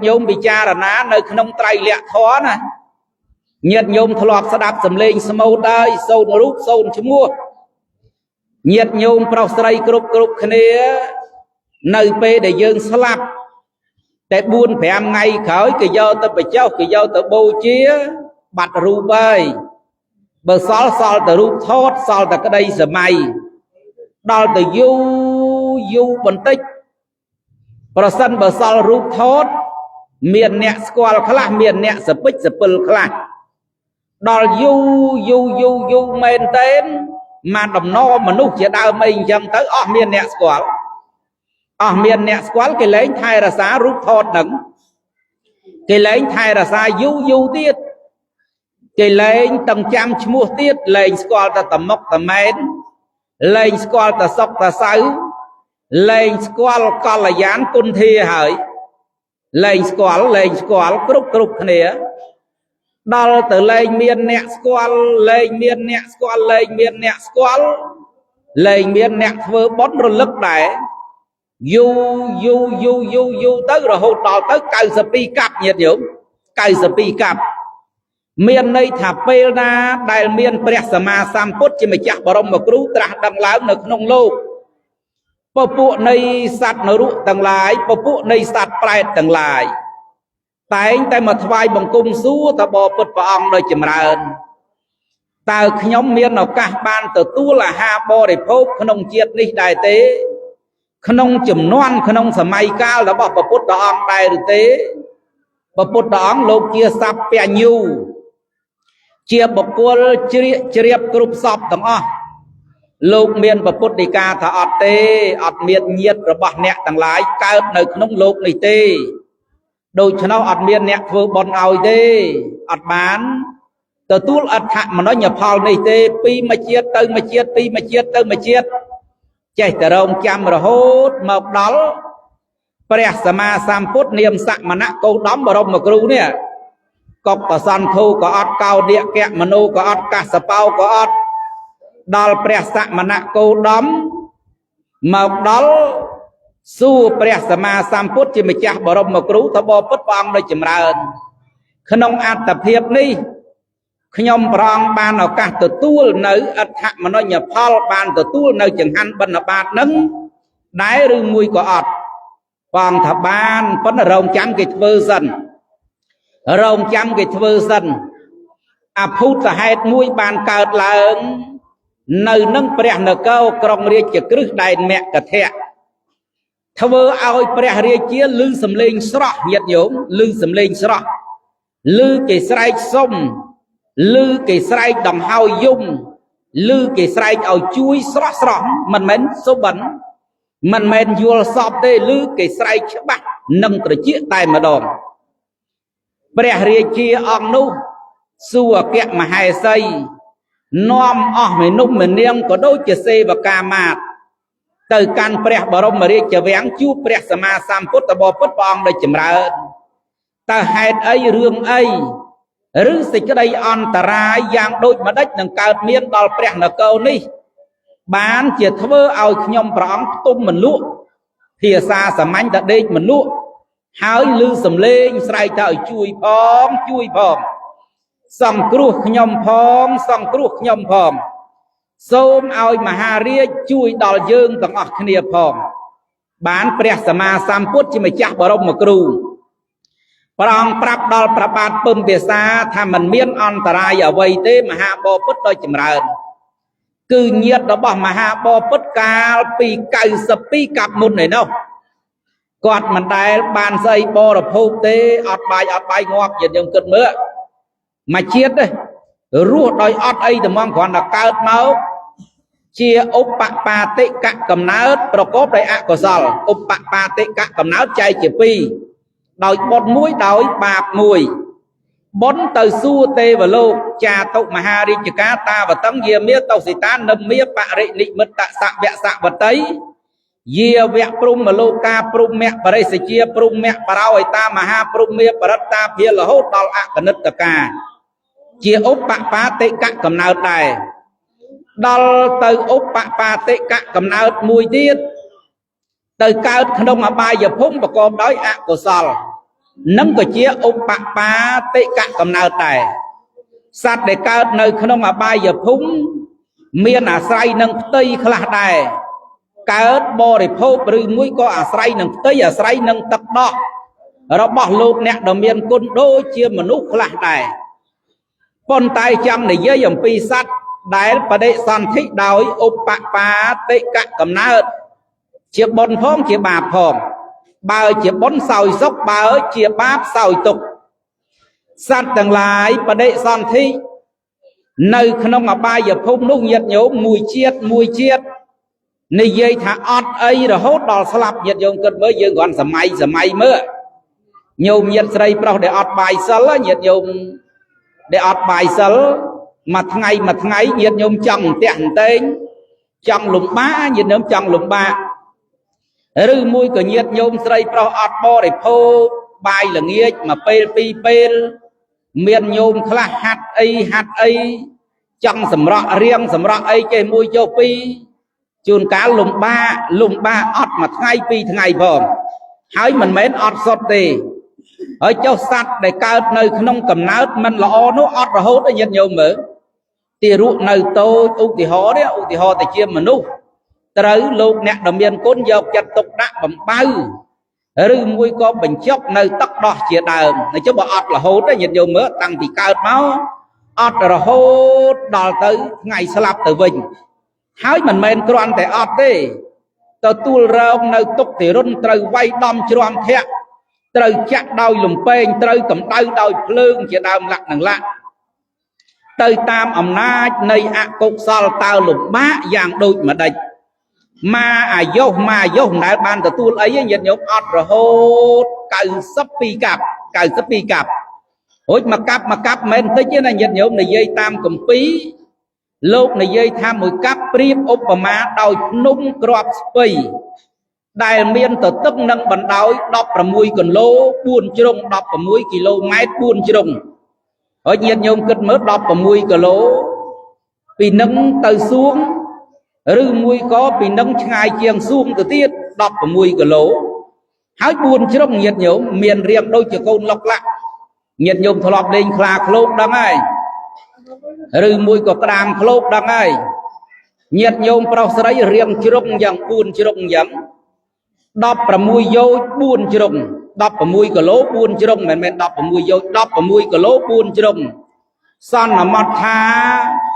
ញោមពិចារណានៅក្នុងត្រៃលក្ខធម៌ណាញាតិញោមធ្លាប់ស្ដាប់សំឡេងស្មូតហើយសូនរូបសូនឈ្មោះញាតិញោមប្រុសស្រីគ្រប់គ្នានៅពេលដែលយើងស្លាប់តែ 4-5 ថ្ងៃក្រោយគេយកទៅបញ្ចុះគេយកទៅបូជាបាត់រូបហើយបើសល់តែរូបថតសល់តែក្តីសម័យដល់ទៅយូរបន្តិចប្រសិនបើសល់រូបថតមានអ្នកស្គាល់ខ្លះមានអ្នកសពិចសពិលខ្លះដល់យូរមែនតើមកដំណរមនុស្សជាដើមអីអញ្ចឹងទៅអស់មានអ្នកស្គាល់គេលែងថែរក្សារូបថតហ្នឹងគេលែងថែរក្សាយូរទៀតគេលែងតឹងចាំឈ្មោះទៀតលែងស្គាល់តែតមុកតមែនលែងស្គាល់តែសុកតែសៅលែងស្គាល់កល្យានគុណធាហើយលែងស្គាល់គ្រប់គ្នាដល់ទៅលែងមានអ្នកស្គាល់លែងមានអ្នកធ្វើបុណ្យរលឹកដែរយូរទៅរហូតដល់ទៅ92កាប់ញាតិញោម92កាប់មានន័យថាពេលណាដែលមានព្រះសម្មាសម្ពុទ្ធជាម្ចាស់បរមគ្រូត្រាស់ដឹងឡើងនៅក្នុងលោកពពួកនៃសត្វនរកទាំងឡាយពពួកនៃសត្វប្រែតទាំងឡាយតែងតែមកថ្វាយបង្គំសួរតបពុទ្ធព្រះអង្គដោយចម្រើនតើខ្ញុំមានឱកាសបានទទួលអាហារបរិភោគក្នុងជាតិនេះដែរទេក្នុងចំនួនក្នុងសម័យកាលរបស់ព្រះពុទ្ធអង្គដែរឬទេព្រះពុទ្ធអង្គលោកជាសัพពញ្ញូជាបុគ្គលជ្រាបគ្រប់សពទាំងអស់លោកមានព្រះពុទ្ធដីកាថាអត់ទេអត់មានញាតិរបស់អ្នកទាំងឡាយកើតនៅក្នុងលោកនេះទេដូច្នោះអត់មានអ្នកធ្វើបុណ្យឲ្យទេអត់បានទទួលអដ្ឋមនោញ្ញផលនេះទេពីមួយជាតិទៅមួយជាតិពីមួយជាតិទៅមួយជាតិចេះតែរងចាំរហូតមកដល់ព្រះសម្មាសម្ពុទ្ធនាមសមណៈគោតមបរមគ្រូនេះ កុកតសន្ធូក៏អត់កោឌិកៈមនុក៏អត់កាសបោក៏អត់ដល់ព្រះសមណគោតមមកដល់សួរព្រះសម្មាសម្ពុទ្ធជាម្ចាស់បរមគ្រូថាបបពុទ្ធព្រះអង្គដូចចម្រើនក្នុងអត្តភាពនេះខ្ញុំព្រះអង្គបានឱកាសទទួលនៅអដ្ឋមនោញ្ញផលបានទទួលនៅចង្ហាន់បិណ្ឌបាតនឹងដែរឬមួយក៏អត់ព្រះអង្គថាបានប៉ុន្តែរងចាំគេធ្វើសិនរងចាំគេធ្វើសិនអភូតហេតុមួយបានកើតឡើងនៅនឹងព្រះនគរក្រុងរាជក្រឹសដែនមគធៈធ្វើឲ្យព្រះរាជាឮសំឡេងស្រស់ញាតិញោមឮសំឡេងស្រស់ឮគេស្រែកសុំឮគេស្រែកដង្ហោយយំឮគេស្រែកឲ្យជួយស្រស់ស្រស់មិនមែនសុបិនមិនមែនយល់សពទេឮគេស្រែកច្បាស់នឹងត្រជាតែម្ដងព្រះរាជាអង្គនោះសួរអគ្គមហេសីនាំអស់មនុស្សម្នាងក៏ដូចជាសេវកាមាត្រទៅកាន់ព្រះបរមរាជវាំងជួបព្រះសម្មាសម្ពុទ្ធបពុទ្ធព្រះអង្គដូចចម្រើនតើហេតុអីរឿងអីឬសេចក្តីអន្តរាយយ៉ាងដូចម្ដេចនឹងកើតមានដល់ព្រះនគរនេះបានជាធ្វើឲ្យខ្ញុំព្រះអង្គផ្ទុំមិនលក់ភាសាសាមញ្ញតែដេកមិនលក់ហើយឮសំឡេងស្រែកថាឲ្យជួយផងសង្គ្រោះខ្ញុំផងសង្គ្រោះខ្ញុំផងសូមឲ្យមហារាជជួយដល់យើងទាំងអស់គ្នាផងបានព្រះសម្មាសម្ពុទ្ធជាម្ចាស់បរមគ្រូព្រះអង្គប្រាប់ដល់ព្រះបាទពឹមភាសាថាមិនមានអន្តរាយអ្វីទេមហាបពិតដោយចម្រើនគឺញាតិរបស់មហាបពិតកាលពី92កាប់មុនឯនោះគាត់មិនដែលបានស្អីបរិភោគទេអត់បាយងាប់យើងគិតមើលមកជាតិទេរស់ដោយអត់អីតែមកគ្រាន់តែកើតមកជាឧបបាតិកកំណើតប្រកបដោយអកុសលឧបបាតិកកំណើតចែកជាពីរដោយបុណ្យមួយដោយបាបមួយបុណ្យទៅសួគ៌ទេវលោកចាតុមហារាជការតាវតੰយាមាតោសិតានិមាបរិនិមិត្តសវៈសវតីយាវៈព្រំមលោកាព្រំមៈបរិសជាព្រំមៈបរោយតាមហាព្រំមេបរិត្តាភារហូតដល់អកនិត្តកាជាឧបបាតិកកំណើតដែរដល់ទៅឧបបាតិកកំណើតមួយទៀតទៅកើតក្នុងអបាយភូមិប្រកបដោយអកុសលនឹងក៏ជាឧបបាតិកកំណើតដែរសត្វដែលកើតនៅក្នុងអបាយភូមិមានអាស្រ័យនឹងផ្ទៃខ្លះដែរកើតបរិភោគឬមួយក៏អាស្រ័យនឹងផ្ទៃអាស្រ័យនឹងទឹកដោះរបស់លោកអ្នកដ៏មានគុណដូចជាមនុស្សខ្លះដែរប៉ុន្តែចង់និយាយអំពីសត្វដែលបដិសន្ធិដោយឧបបាតិកកំណើតជាបុណ្យផងជាបាបផងបើជាបុណ្យសោយសុខបើជាបាបសោយទុក្ខសត្វទាំងឡាយបដិសន្ធិនៅក្នុងអបាយភូមិនោះញាតិញោមមួយជាតិនិយាយថាអត់អីរហូតដល់ស្លាប់ញាតិញោមគិតមើលយើងគ្រាន់សម័យមើលញោមញាតិស្រីប្រុសដែលអត់បាយសិលញាតិញោមដែលអត់បាយសិលមួយថ្ងៃញាតិញោមចង់ផ្ទះអន្តេងចង់លំបាកញាតិញោមចង់លំបាកឬមួយក៏ញាតិញោមស្រីប្រុសអត់បរិភោគបាយល្ងាចមួយពេលពីរពេលមានញោមខ្លះហាត់អីចង់សម្រក់រៀងសម្រក់អីចេះមួយចុះពីរជួនកាលលំបាកអត់មួយថ្ងៃពីរថ្ងៃផងហើយមិនមែនអត់សុទ្ធទេហើយចុះសត្វដែលកើតនៅក្នុងកំណើតមិនល្អនោះអត់រហូតទេញាតិញោមមើលទីរក់នៅតូចឧទាហរណ៍ទៅជាមនុស្សត្រូវលោកអ្នកដ៏មានគុណយកចិត្តទុកដាក់បំបៅឬមួយក៏បញ្ចុកនៅទឹកដោះជាដើមតែចុះបើអត់រហូតទេញាតិញោមមើលតាំងពីកើតមកអត់រហូតដល់ទៅថ្ងៃស្លាប់ទៅវិញហើយមិនមែនគ្រាន់តែអត់ទេទទួលរងនៅទុក្ខតិរុនត្រូវវាយដំជ្រាំធាក់ត្រូវចាក់ដោយលំពេងត្រូវកម្ដៅដោយភ្លើងជាដើមលក្ខនឹងលក្ខទៅតាមអំណាចនៃអកុសលតើលំបាកយ៉ាងដូចម្ដេចមកអាយុមិនដែលបានទទួលអីញាតិញោមអត់រហូត92កាប់រួចមកកាប់មិនតិចទេណាញាតិញោមនិយាយតាមគម្ពីរលោកនិយាយថាមួយកាប់ប្រៀបឧបមាដោយភ្នំគ្រាប់ស្ពៃដែលមានទទឹងនិងបណ្ដោយ16គីឡូ4ជ្រុង16គីឡូម៉ែត្រ4ជ្រុង ហើយញាតិញោមគិតមើល16គីឡូពីនឹងទៅសួងឬមួយក៏ពីនឹងឆ្ងាយជាងសួងទៅទៀត16គីឡូហើយ4ជ្រុងញាតិញោមមានរាងដូចជាកូនឡុកឡាក់ញាតិញោមធ្លាប់លេងខ្លាឃ្លោកដឹងហើយឬមួយក៏ក្តាមឃ្លោកដឹងហើយញាតិញោមប្រុសស្រីរាងជ្រុងយ៉ាង4ជ្រុងយ៉ាង16យោជ4ជ្រុង16គីឡូ4ជ្រុងមិនមែន16យោជ16គីឡូ4ជ្រុងសន្មតថា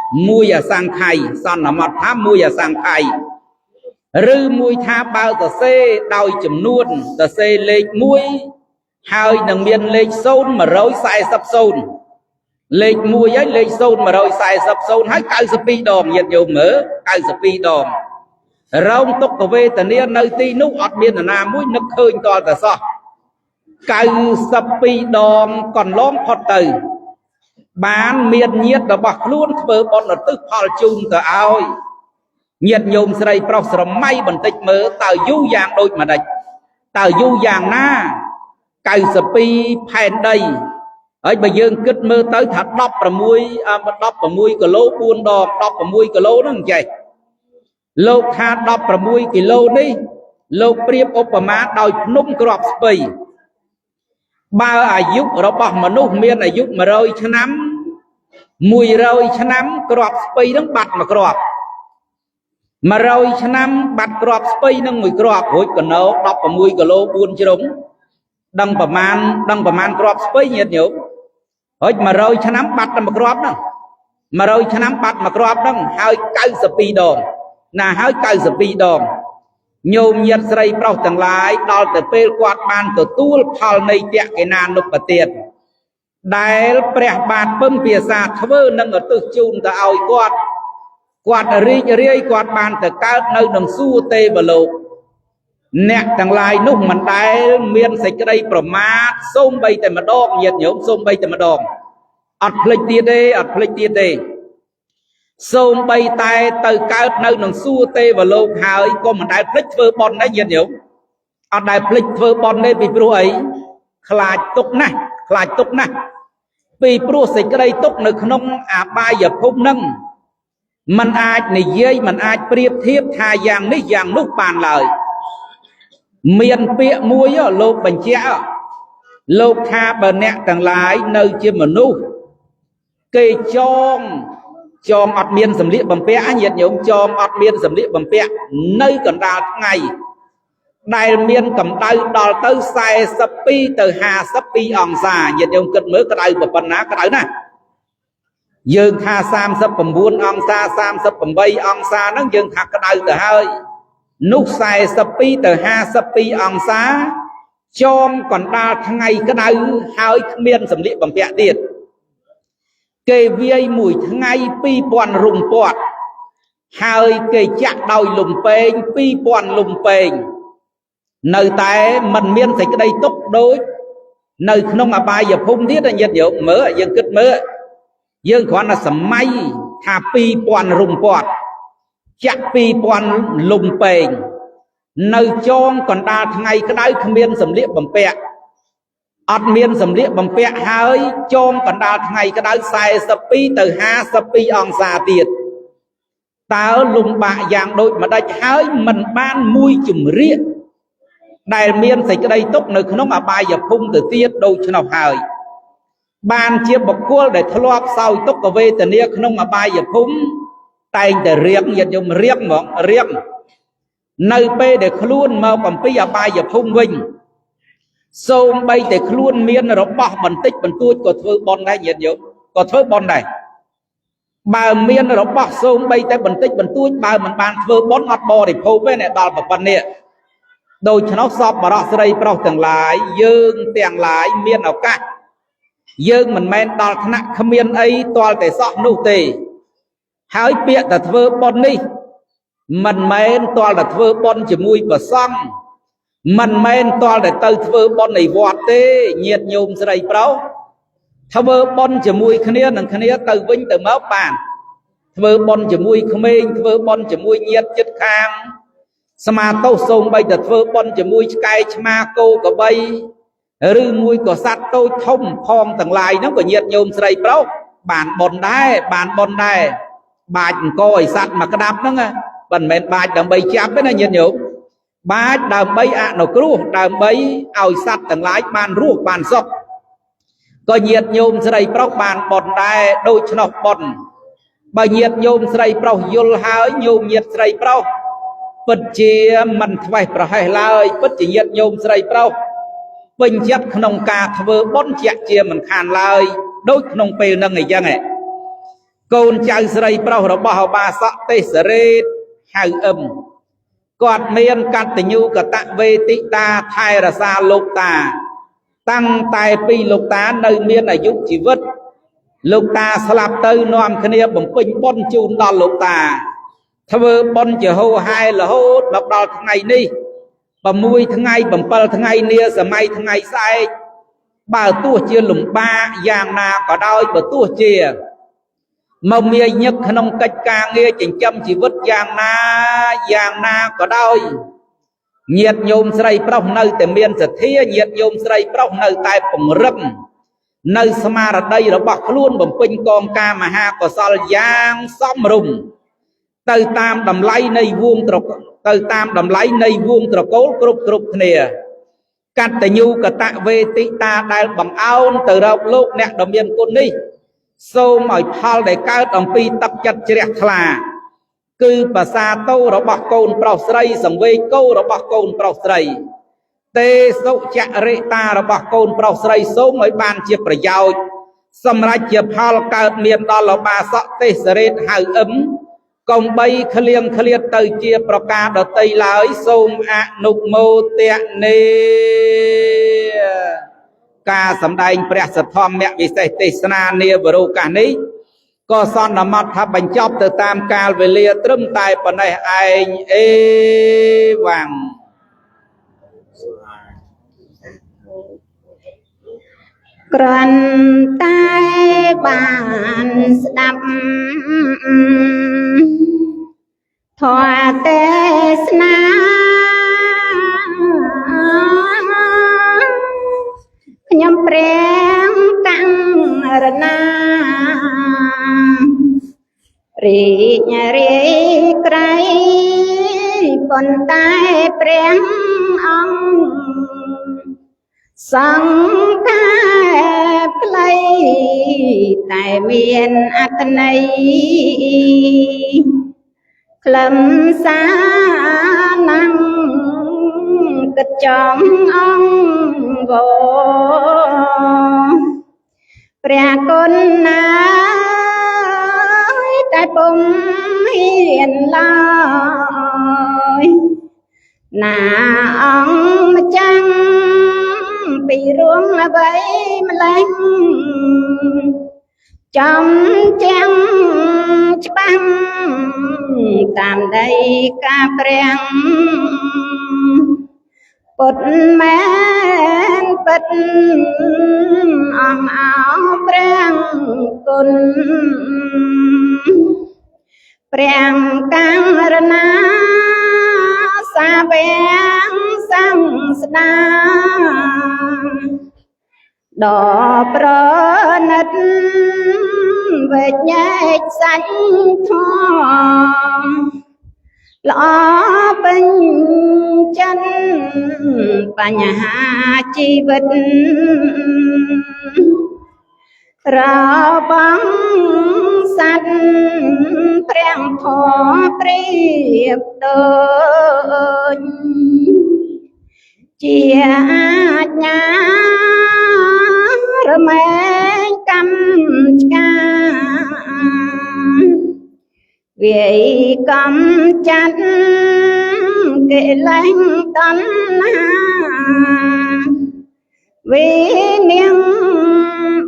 1អសង្ខ័យសន្មតថា1អសង្ខ័យឬមួយថាបើសរសេរដោយចំនួនសរសេរលេខ1ហើយនឹងមានលេខ0 140 0លេខ1ហើយលេខ0 140 0ហើយ92ដងញាតិញោមមើល92ដងរោងទុក្ខវេទនានៅទីនោះអត់មាននរណាមួយនឹកឃើញតលតែសោះ92ដងកន្លងផុតទៅបានមានញាតិរបស់ខ្លួនធ្វើបុណ្យឧទ្ទិសផលជូនទៅឲ្យញាតិញោមស្រីប្រុសស្រមៃបន្តិចមើលតើយូរយ៉ាងដូចម្ដេចតើយូរយ៉ាងណា92ផែនដីហើយបើយើងគិតមើលទៅថា16គីឡូ4ដង16គីឡូហ្នឹងចេះលោកថា16គីឡូនេះលោកប្រៀបឧបមាដោយភ្នំគ្រាប់ស្ពៃបើអាយុរបស់មនុស្សមានអាយុ100ឆ្នាំ100ឆ្នាំគ្រាប់ស្ពៃនឹងបាត់មួយគ្រាប់100ឆ្នាំបាត់គ្រាប់ស្ពៃនឹងមួយគ្រាប់រួចកណោ16គីឡូ4ជ្រុងដឹងប្រមាណគ្រាប់ស្ពៃញាតិញោមហើយ100ឆ្នាំបាត់តែមួយគ្រាប់ហ្នឹង100ឆ្នាំបាត់មួយគ្រាប់ហ្នឹងហើយ92ដងណាហើយ92ដងញោមញាតិស្រីប្រុសទាំងឡាយដល់ទៅពេលគាត់បានទទួលផលនៃតក្កិណានុបទានដែលព្រះបាទពឹមភាសាធ្វើនឹងឧទ្ទិសជូនទៅឲ្យគាត់រីករាយគាត់បានទៅកើតនៅក្នុងសួគ៌ទេវលោកអ្នកទាំងឡាយនោះមិនដែលមានសេចក្តីប្រមាទសូម្បីតែម្ដងញាតិញោមសូម្បីតែម្ដងអត់ភ្លេចទៀតទេសូម្បីតែទៅកើតនៅក្នុងសួគ៌ទេវលោកហើយក៏មិនដែលភ្លេចធ្វើបុណ្យដែរញាតិញោមអត់ដែលភ្លេចធ្វើបុណ្យទេពីព្រោះអីខ្លាចទុកណាស់ពីព្រោះសេចក្តីទុកនៅក្នុងអបាយភពនឹងมันអាចនិយាយมันអាចប្រៀបធៀបថាយ៉ាងនេះយ៉ាងនោះបានឡើយមានពាក្យមួយលោកបញ្ជាក់លោកថាបើអ្នកទាំងឡាយនៅជាមនុស្សគេចងអត់មានសម្លៀកបំពាក់ញាតិញោមចងអត់មានសម្លៀកបំពាក់នៅកណ្ដាលថ្ងៃដែលមានកម្ដៅដល់ទៅ42ទៅ52អង្សាញាតិញោមគិតមើលក្ដៅប៉ុណ្ណាក្ដៅណាស់យើងថា39អង្សា38អង្សាហ្នឹងយើងថាក្ដៅទៅហើយនោះ42ទៅ52អង្សាចងកណ្ដាលថ្ងៃក្ដៅហើយគ្មានសម្លៀកបំពាក់ទៀតគេវាយមួយថ្ងៃ2000រុំពាត់ហើយគេចាក់ដោយលំពេង2000លំពេងនៅតែមិនមានសេចក្តីទុកដូចនៅក្នុងអបាយភូមិទៀតញាតិញោមមើលយើងគិតមើលយើងគ្រាន់តែសម័យថា2000រុំពាត់ចាក់2000លំពេងនៅចងកណ្ដាលថ្ងៃក្ដៅគ្មានសម្លៀកបំពាក់អត់មានសម្លៀកបំពាក់ហើយចងកណ្ដាលថ្ងៃក្ដៅ42ទៅ52អង្សាទៀតតើលំបាកយ៉ាងដូចម្ដេចហើយមិនបានមួយជំរាកដែលមានសេចក្តីទុកនៅក្នុងអបាយភូមិទៅទៀតដូច្នោះហើយបានជាបុគ្គលដែលធ្លាប់សោយទុក្ខវេទនាក្នុងអបាយភូមិតែងតែរៀងញាតិញោមរៀងហ្មងរៀងនៅពេលដែលខ្លួនមកអំពីអបាយភូមិវិញសូម្បីតែខ្លួនមានរបស់បន្តិចបន្តួចក៏ធ្វើបុណ្យដែរញាតិញោមក៏ធ្វើបុណ្យដែរបើមានរបស់សូម្បីតែបន្តិចបន្តួចបើមិនបានធ្វើបុណ្យអត់បរិភោគទេអ្នកដល់ប៉ុណ្ណេះដូច្នោះសពបរោះស្រីប្រុសទាំងឡាយយើងទាំងឡាយមានឱកាសយើងមិនមែនដល់ថ្នាក់គ្មានអីទាល់តែសោះនោះទេហើយពាក្យតែធ្វើបុណ្យនេះមិនមែនទាល់តែធ្វើបុណ្យជាមួយព្រះសង្ឃមិនមែនទាល់តែទៅធ្វើបុណ្យในវត្តទេញាតិញោមស្រីប្រុសធ្វើបុណ្យជាមួយគ្នានឹងគ្នាទៅវិញទៅមកបានធ្វើបុណ្យជាមួយក្មេងធ្វើបុណ្យជាមួយញាតិជិតខាងស្មាទោសសូម្បីតែធ្វើបុណ្យជាមួយឆ្កែឆ្មាគោក្របី ឬមួយក៏សត្វតូចធំផងទាំងឡាយហ្នឹងក៏ញាតិញោមស្រីប្រុសបានបុណ្យដែរបាចអង្គឲ្យសត្វមកក្តាប់ហ្នឹងមិនមែនបាចដើម្បីចាប់ទេណាញាតិញោមបាចដើម្បីអនុគ្រោះដើម្បីឲ្យសត្វទាំងឡាយបានរស់បានសុខក៏ញាតិញោមស្រីប្រុសបានបុណ្យដែរដូច្នោះបុណ្យបើញាតិញោមស្រីប្រុសយល់ហើយញោមញាតិស្រីប្រុសពិតជាមិនធ្វេសប្រហែសឡើយពិតជាញាតិញោមស្រីប្រុសពេញចិត្តក្នុងការធ្វើបុណ្យជាក់ជាមិនខានឡើយដូចក្នុងពេលហ្នឹងអញ្ចឹងកូនចៅស្រីប្រុសរបស់ឧបាសកទេសរេតហៅអឹមគាត់មានកតញ្ញូកតវេទិតាថែរក្សាលោកតាតាំងតែពីលោកតានៅមានអាយុជីវិតលោកតាស្លាប់ទៅនាំគ្នាបំពេញបុណ្យជូនដល់លោកតាធ្វើបុណ្យជាហូរហែរហូតមកដល់ថ្ងៃនេះ6ថ្ងៃ7ថ្ងៃនាសម័យថ្ងៃស្អែកបើទោះជាលំបាកយ៉ាងណាក៏ដោយបើទោះជាមកមានញឹកក្នុងកិច្ចការងារចិញ្ចឹមជីវិតយ៉ាងណាក៏ដោយញាតិញោមស្រីប្រុសនៅតែមានសទ្ធាញាតិញោមស្រីប្រុសនៅតែពង្រឹងនៅស្មារតីរបស់ខ្លួនបំពេញកងការមហាកុសលយ៉ាងសមរម្យទៅតាមតម្លៃនៃវងត្រកូលគ្រប់គ្នាកតញ្ញូកតវេទិតាដែលបង្អោនទៅរកលោកអ្នកដ៏មានគុណនេះសូមឲ្យផលដែលកើតអំពីទឹកចិត្តជ្រះថ្លាគឺភាសាតោរបស់កូនប្រុសស្រីសង្វេគោរបស់កូនប្រុសស្រីទេសុចរិតារបស់កូនប្រុសស្រីសូមឲ្យបានជាប្រយោជន៍សម្រាប់ជាផលកើតមានដល់ឧបាសកទេសរេតហៅអឹមកុំបីឃ្លៀងឃ្លាតទៅជាប្រការដតីឡើយសូមអនុមោទនាការសម្ដែងព្រះសទ្ធម្មវិសេសទេសនានាវរោកាសនេះក៏សន្មតថាបញ្ចប់ទៅតាមកាលវេលាត្រឹមតែប៉ុណ្ណេះឯងអេវ៉ាំងគ្រាន់តែបានស្ដាប់ធម៌ទេសនាខ្ញុំព្រះតាំងរណារីករាយក្រៃប៉ុន្តែព្រះអង្គសង្ឃាផ្លៃតែមានអត្ថន័យខ្លឹមសារណាំគិតចំអង្គវព្រះគុណណាតែពុំហ៊ានឡើយណាអង្គម្ចាស់ពីរួមអ្វីម្លេះចំចាំច្បាស់តាមដីការព្រះពុតមែនពិតអង្គអោព្រះគុណព្រះកាំរណាសាវងសំស្ដាដ៏ប្រណិតវេជ្ជែកសាច់ធម៌ល្អពេញចិនបញ្ហាជីវិតរបស់សត្វព្រះធម៌ប្រៀបដូចជាអាជ្ញារមែងកម្មឆ្កាវាយកំចាត់កិលេសតណ្ហាវិនាង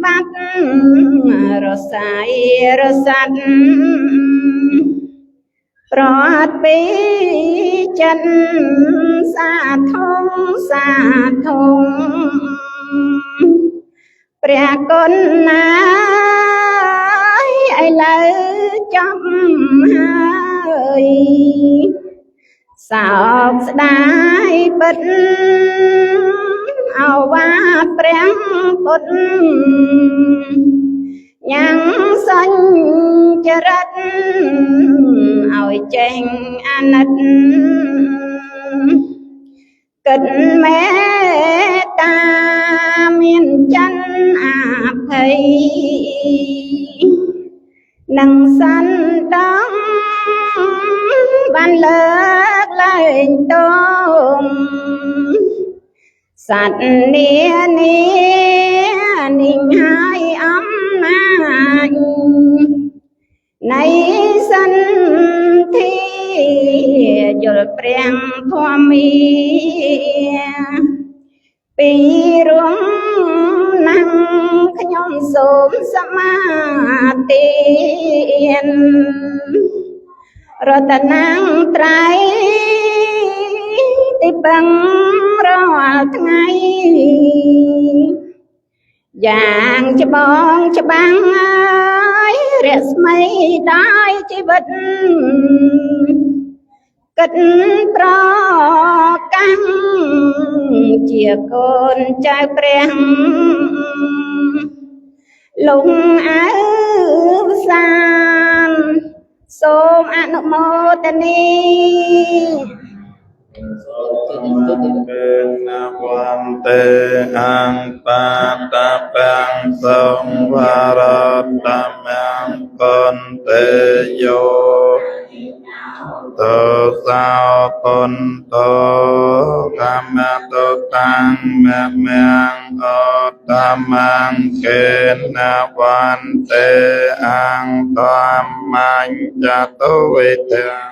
បាត់រសាយរសាត់ប្រត់ពីចិត្តសាធុងព្រះគុណណាឥឡូវចំហើយសោកស្ដាយពិត អវាទព្រះពុទ្ធញ៉ាំងសញ្ចរិតឲ្យចេញអាណិតគិតមេត្តាមានច័ន្ទអភ័យនឹងសន្តងបានលើកលែងតងសត្វនានានិញហើយអំណាចនៃសន្ធិយល់ព្រះធម្មាពីរួមណាំងខ្ញុំសូមសមាទិរតនាងត្រៃទីបឹងរាល់ថ្ងៃយ៉ាងច្បងច្បាំងហើយរស្មីដោយជីវិតគិតប្រកាំងជាកូនចៅព្រះលងអើសានសូមអនុមោទនី Bhante Antapang Samvaratamang Bhante Yo Tô Sao Punto Kamato Tang Memang Otamang Kena Bhante Antamang Jatu Vidya